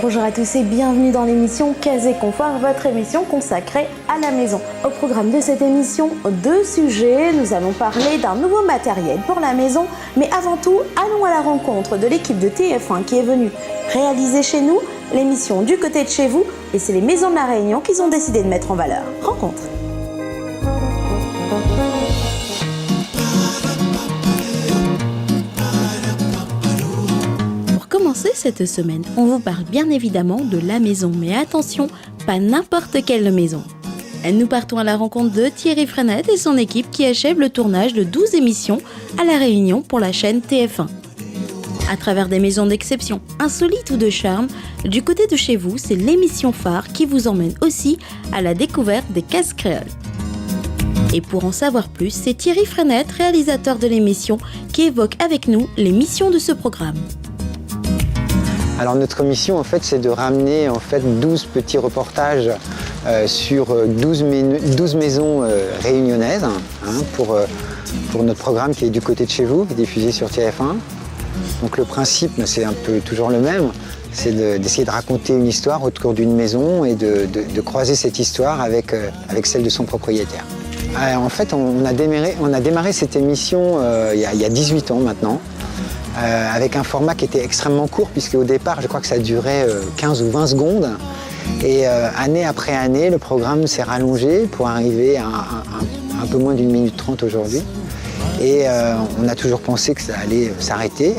Bonjour à tous et bienvenue dans l'émission Case et Confort, votre émission consacrée à la maison. Au programme de cette émission, 2 sujets. Nous allons parler d'un nouveau matériel pour la maison, mais avant tout, allons à la rencontre de l'équipe de TF1 qui est venue réaliser chez nous l'émission Du côté de chez vous, et c'est les Maisons de la Réunion qu'ils ont décidé de mettre en valeur. Rencontre. Cette semaine, on vous parle bien évidemment de la maison, mais attention, pas n'importe quelle maison. Nous partons à la rencontre de Thierry Frenette et son équipe qui achèvent le tournage de 12 émissions à La Réunion pour la chaîne TF1. À travers des maisons d'exception, insolites ou de charme, Du côté de chez vous, c'est l'émission phare qui vous emmène aussi à la découverte des cases créoles. Et pour en savoir plus, c'est Thierry Frenette, réalisateur de l'émission, qui évoque avec nous les missions de ce programme. Alors notre mission en fait c'est de ramener en fait 12 petits reportages sur 12 maisons réunionnaises pour notre programme qui est Du côté de chez vous, qui est diffusé sur TF1. Donc le principe c'est un peu toujours le même, c'est d'essayer de raconter une histoire autour d'une maison et de croiser cette histoire avec celle de son propriétaire. En fait on a démarré cette émission il y a 18 ans maintenant. Avec un format qui était extrêmement court, puisque au départ, je crois que ça durait 15 ou 20 secondes. Et année après année, le programme s'est rallongé pour arriver à un peu moins d'1 minute 30 aujourd'hui. Et on a toujours pensé que ça allait s'arrêter.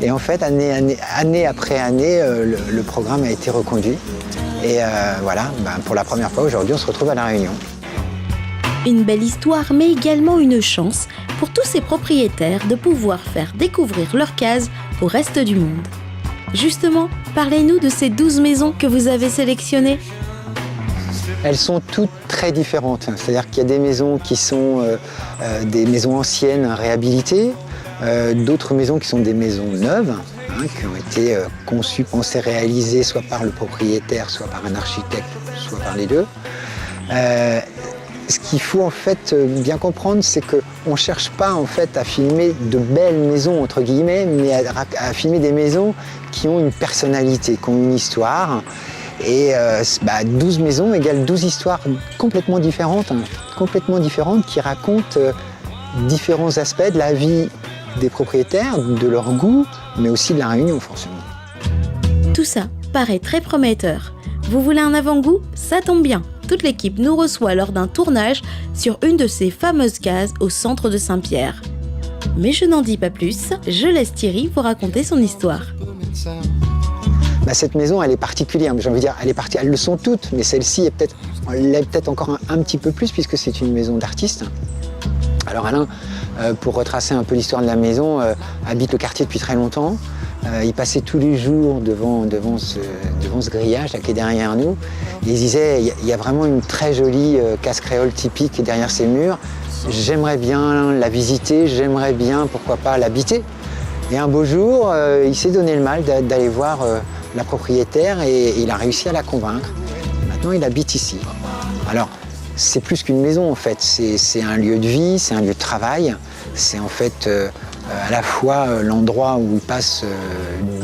Et en fait, année après année, le programme a été reconduit. Et voilà, pour la première fois aujourd'hui, on se retrouve à La Réunion. Une belle histoire, mais également une chance pour tous ces propriétaires de pouvoir faire découvrir leurs cases au reste du monde. Justement, parlez-nous de ces 12 maisons que vous avez sélectionnées. Elles sont toutes très différentes. C'est-à-dire qu'il y a des maisons qui sont des maisons anciennes réhabilitées, d'autres maisons qui sont des maisons neuves, qui ont été conçues, pensées, réalisées soit par le propriétaire, soit par un architecte, soit par les deux. Ce qu'il faut en fait bien comprendre, c'est qu'on ne cherche pas en fait à filmer de belles maisons entre guillemets, mais à filmer des maisons qui ont une personnalité, qui ont une histoire. Et 12 maisons égale 12 histoires complètement différentes qui racontent différents aspects de la vie des propriétaires, de leur goût, mais aussi de La Réunion forcément. Tout ça paraît très prometteur. Vous voulez un avant-goût ? Ça tombe bien. Toute l'équipe nous reçoit lors d'un tournage sur une de ces fameuses cases au centre de Saint-Pierre. Mais je n'en dis pas plus, je laisse Thierry vous raconter son histoire. Cette maison, elle est particulière, j'ai envie de dire, elles le sont toutes, mais celle-ci l'est peut-être encore un petit peu plus puisque c'est une maison d'artistes. Alors Alain, pour retracer un peu l'histoire de la maison, habite le quartier depuis très longtemps. Il passait tous les jours devant ce grillage là, qui est derrière nous. Et il disait, il y a vraiment une très jolie case créole typique derrière ces murs. J'aimerais bien la visiter, j'aimerais bien, pourquoi pas, l'habiter. Et un beau jour, il s'est donné le mal d'aller voir la propriétaire et il a réussi à la convaincre. Et maintenant, il habite ici. Alors, c'est plus qu'une maison en fait, c'est un lieu de vie, c'est un lieu de travail. C'est en fait à la fois l'endroit où il passe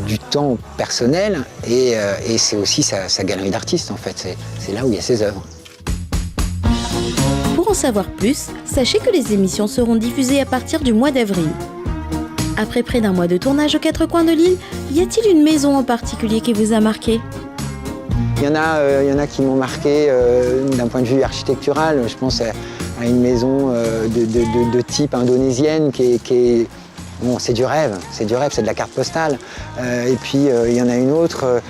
du temps personnel et c'est aussi sa galerie d'artistes en fait. C'est là où il y a ses œuvres. Pour en savoir plus, sachez que les émissions seront diffusées à partir du mois d'avril. Après près d'un mois de tournage aux 4 coins de l'île, y a-t-il une maison en particulier qui vous a marqué ? Il y en a qui m'ont marqué d'un point de vue architectural. Je pense à une maison de type indonésienne qui est bon, c'est du rêve, c'est de la carte postale. Et puis il y en a une autre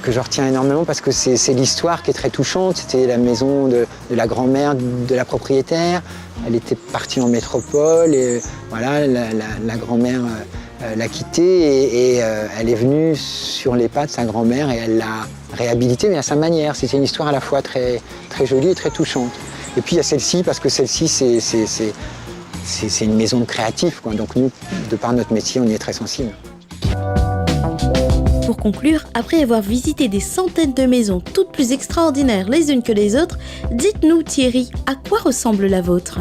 que je retiens énormément parce que c'est l'histoire qui est très touchante. C'était la maison de la grand-mère de la propriétaire. Elle était partie en métropole et voilà, la grand-mère l'a quittée et elle est venue sur les pas de sa grand-mère et elle l'a réhabilitée, mais à sa manière. C'était une histoire à la fois très, très jolie et très touchante. Et puis il y a celle-ci, parce que celle-ci, c'est une maison de créatifs, quoi. Donc nous, de par notre métier, on y est très sensible. Pour conclure, après avoir visité des centaines de maisons, toutes plus extraordinaires les unes que les autres, dites-nous Thierry, à quoi ressemble la vôtre ?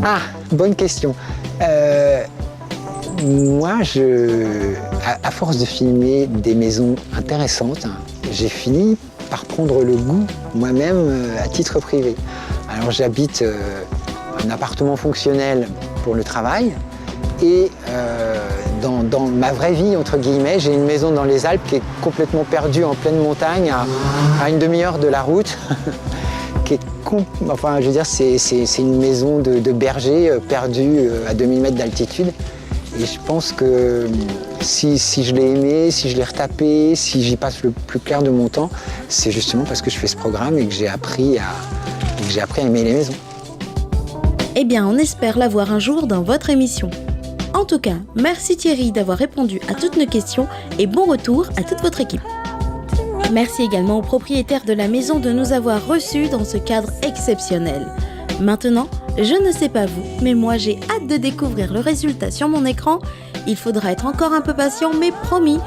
Ah, bonne question. Moi, à force de filmer des maisons intéressantes, j'ai fini par prendre le goût moi-même à titre privé. Alors j'habite un appartement fonctionnel pour le travail et dans ma vraie vie, entre guillemets, j'ai une maison dans les Alpes qui est complètement perdue en pleine montagne à une demi-heure de la route. Enfin, je veux dire, c'est une maison de berger perdue à 2000 mètres d'altitude. Et je pense que si je l'ai aimé, si je l'ai retapé, si j'y passe le plus clair de mon temps, c'est justement parce que je fais ce programme et que j'ai appris à aimer les maisons. Eh bien, on espère la voir un jour dans votre émission. En tout cas, merci Thierry d'avoir répondu à toutes nos questions et bon retour à toute votre équipe. Merci également aux propriétaires de la maison de nous avoir reçus dans ce cadre exceptionnel. Maintenant, je ne sais pas vous, mais moi j'ai hâte de découvrir le résultat sur mon écran. Il faudra être encore un peu patient, mais promis,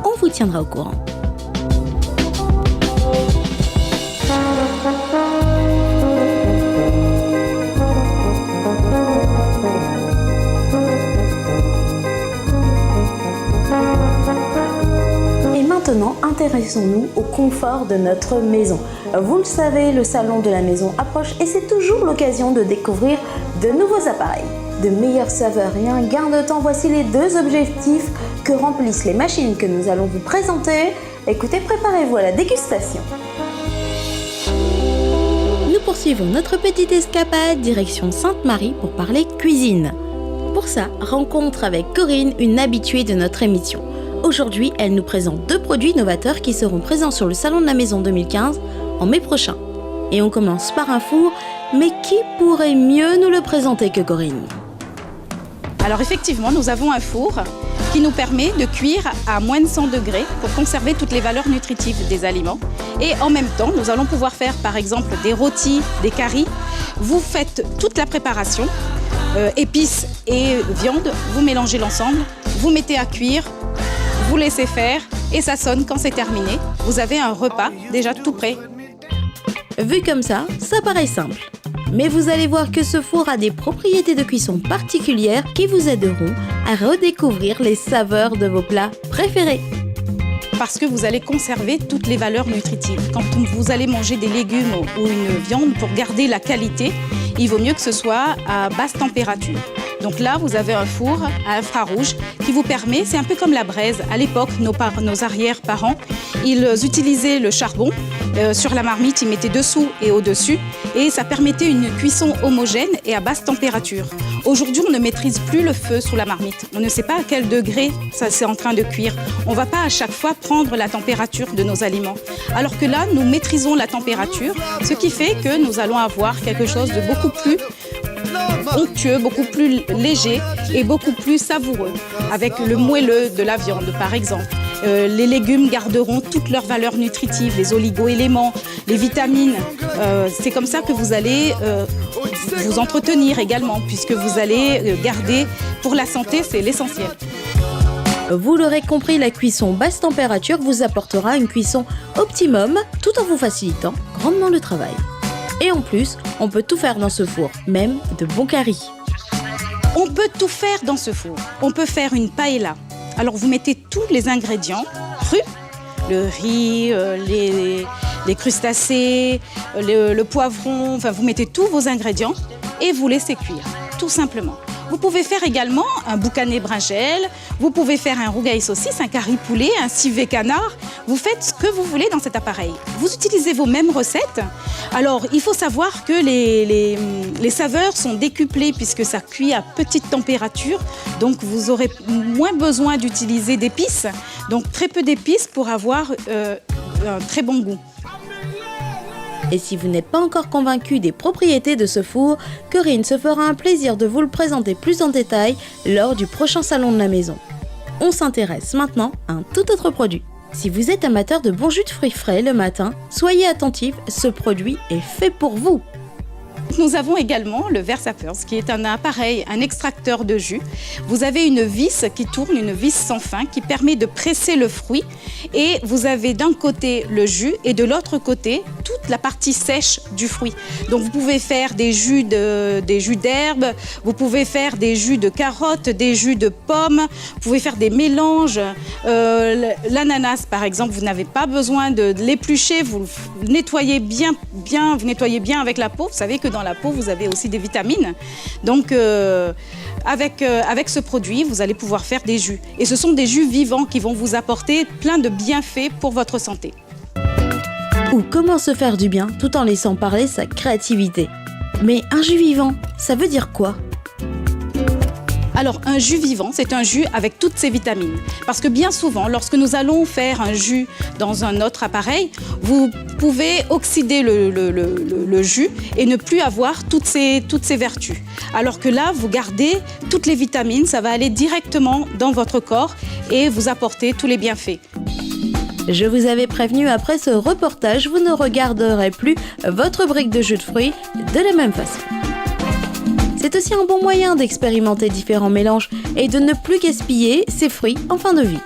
on vous tiendra au courant. Maintenant, intéressons-nous au confort de notre maison. Vous le savez, le salon de la maison approche et c'est toujours l'occasion de découvrir de nouveaux appareils. De meilleures saveurs et un gain de temps, voici les deux objectifs que remplissent les machines que nous allons vous présenter. Écoutez, préparez-vous à la dégustation. Nous poursuivons notre petite escapade direction Sainte-Marie pour parler cuisine. Pour ça, rencontre avec Corinne, une habituée de notre émission. Aujourd'hui, elle nous présente 2 produits novateurs qui seront présents sur le Salon de la Maison 2015 en mai prochain. Et on commence par un four, mais qui pourrait mieux nous le présenter que Corinne ? Alors effectivement, nous avons un four qui nous permet de cuire à moins de 100 degrés pour conserver toutes les valeurs nutritives des aliments. Et en même temps, nous allons pouvoir faire par exemple des rôtis, des caris. Vous faites toute la préparation, épices et viande, vous mélangez l'ensemble, vous mettez à cuire, vous laissez faire et ça sonne quand c'est terminé. Vous avez un repas déjà tout prêt. Vu comme ça paraît simple. Mais vous allez voir que ce four a des propriétés de cuisson particulières qui vous aideront à redécouvrir les saveurs de vos plats préférés. Parce que vous allez conserver toutes les valeurs nutritives. Quand vous allez manger des légumes ou une viande, pour garder la qualité, il vaut mieux que ce soit à basse température. Donc là, vous avez un four à infrarouge qui vous permet, c'est un peu comme la braise. À l'époque, nos arrière-parents, ils utilisaient le charbon. Sur la marmite, ils mettaient dessous et au-dessus. Et ça permettait une cuisson homogène et à basse température. Aujourd'hui, on ne maîtrise plus le feu sous la marmite. On ne sait pas à quel degré ça c'est en train de cuire. On ne va pas à chaque fois prendre la température de nos aliments. Alors que là, nous maîtrisons la température, ce qui fait que nous allons avoir quelque chose de beaucoup plus onctueux, beaucoup plus léger et beaucoup plus savoureux, avec le moelleux de la viande par exemple. Les légumes garderont toutes leurs valeurs nutritives, les oligo-éléments, les vitamines. C'est comme ça que vous allez vous entretenir également, puisque vous allez garder, pour la santé, c'est l'essentiel. Vous l'aurez compris, la cuisson basse température vous apportera une cuisson optimum, tout en vous facilitant grandement le travail. Et en plus, on peut tout faire dans ce four, même de bons caris. On peut tout faire dans ce four. On peut faire une paella. Alors vous mettez tous les ingrédients crus, le riz, les crustacés, le poivron, enfin vous mettez tous vos ingrédients et vous laissez cuire, tout simplement. Vous pouvez faire également un boucané brinjel, vous pouvez faire un rougail saucisse, un curry poulet, un civet canard. Vous faites ce que vous voulez dans cet appareil. Vous utilisez vos mêmes recettes. Alors, il faut savoir que les saveurs sont décuplées puisque ça cuit à petite température. Donc, vous aurez moins besoin d'utiliser d'épices. Donc, très peu d'épices pour avoir un très bon goût. Et si vous n'êtes pas encore convaincu des propriétés de ce four, Corinne se fera un plaisir de vous le présenter plus en détail lors du prochain salon de la maison. On s'intéresse maintenant à un tout autre produit. Si vous êtes amateur de bons jus de fruits frais le matin, soyez attentifs, ce produit est fait pour vous. Nous avons également le Versapers, qui est un appareil, un extracteur de jus. Vous avez une vis qui tourne, une vis sans fin, qui permet de presser le fruit. Et vous avez d'un côté le jus et de l'autre côté toute la partie sèche du fruit. Donc vous pouvez faire des jus d'herbe, vous pouvez faire des jus de carottes, des jus de pommes, vous pouvez faire des mélanges. L'ananas par exemple, vous n'avez pas besoin de l'éplucher, vous le nettoyez bien, vous nettoyez bien avec la peau. Vous savez que dans la peau, vous avez aussi des vitamines. Donc, avec ce produit, vous allez pouvoir faire des jus. Et ce sont des jus vivants qui vont vous apporter plein de bienfaits pour votre santé. Ou comment se faire du bien tout en laissant parler sa créativité. Mais un jus vivant, ça veut dire quoi ? Alors, un jus vivant, c'est un jus avec toutes ses vitamines. Parce que bien souvent, lorsque nous allons faire un jus dans un autre appareil, vous pouvez oxyder le jus et ne plus avoir toutes ses vertus. Alors que là, vous gardez toutes les vitamines, ça va aller directement dans votre corps et vous apporter tous les bienfaits. Je vous avais prévenu, après ce reportage, vous ne regarderez plus votre brique de jus de fruits de la même façon. C'est aussi un bon moyen d'expérimenter différents mélanges et de ne plus gaspiller ses fruits en fin de vie.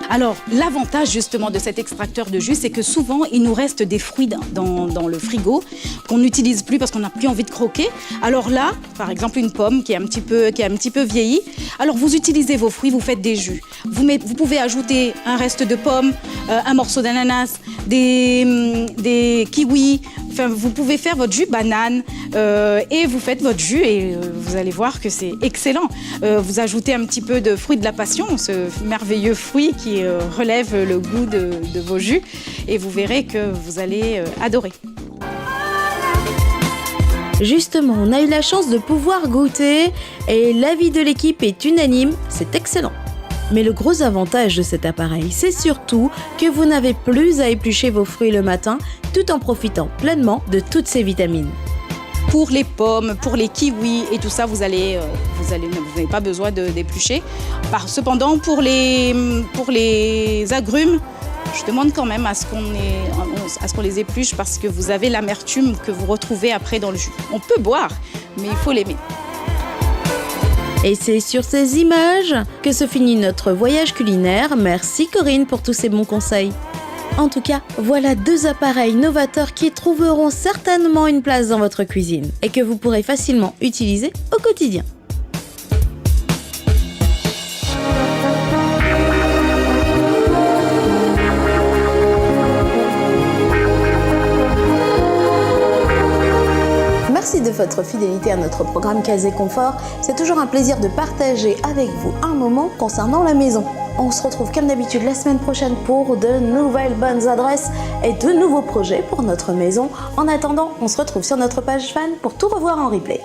Alors, l'avantage justement de cet extracteur de jus, c'est que souvent, il nous reste des fruits dans le frigo qu'on n'utilise plus parce qu'on n'a plus envie de croquer. Alors là, par exemple, une pomme qui est un petit peu vieillie, alors vous utilisez vos fruits, vous faites des jus. Vous pouvez ajouter un reste de pomme, un morceau d'ananas, des kiwis. Enfin, vous pouvez faire votre jus banane et vous faites votre jus et vous allez voir que c'est excellent. Vous ajoutez un petit peu de fruit de la passion, ce merveilleux fruit qui relève le goût de vos jus et vous verrez que vous allez adorer. Justement, on a eu la chance de pouvoir goûter et l'avis de l'équipe est unanime, c'est excellent. Mais le gros avantage de cet appareil, c'est surtout que vous n'avez plus à éplucher vos fruits le matin tout en profitant pleinement de toutes ces vitamines. Pour les pommes, pour les kiwis et tout ça, vous n'avez pas besoin d'éplucher. Cependant, pour les agrumes, je demande quand même à ce qu'on les épluche parce que vous avez l'amertume que vous retrouvez après dans le jus. On peut boire, mais il faut l'aimer. Et c'est sur ces images que se finit notre voyage culinaire. Merci Corinne pour tous ces bons conseils. En tout cas, voilà 2 appareils novateurs qui trouveront certainement une place dans votre cuisine et que vous pourrez facilement utiliser au quotidien. Merci de votre fidélité à notre programme Casé Confort. C'est toujours un plaisir de partager avec vous un moment concernant la maison. On se retrouve comme d'habitude la semaine prochaine pour de nouvelles bonnes adresses et de nouveaux projets pour notre maison. En attendant, on se retrouve sur notre page fan pour tout revoir en replay.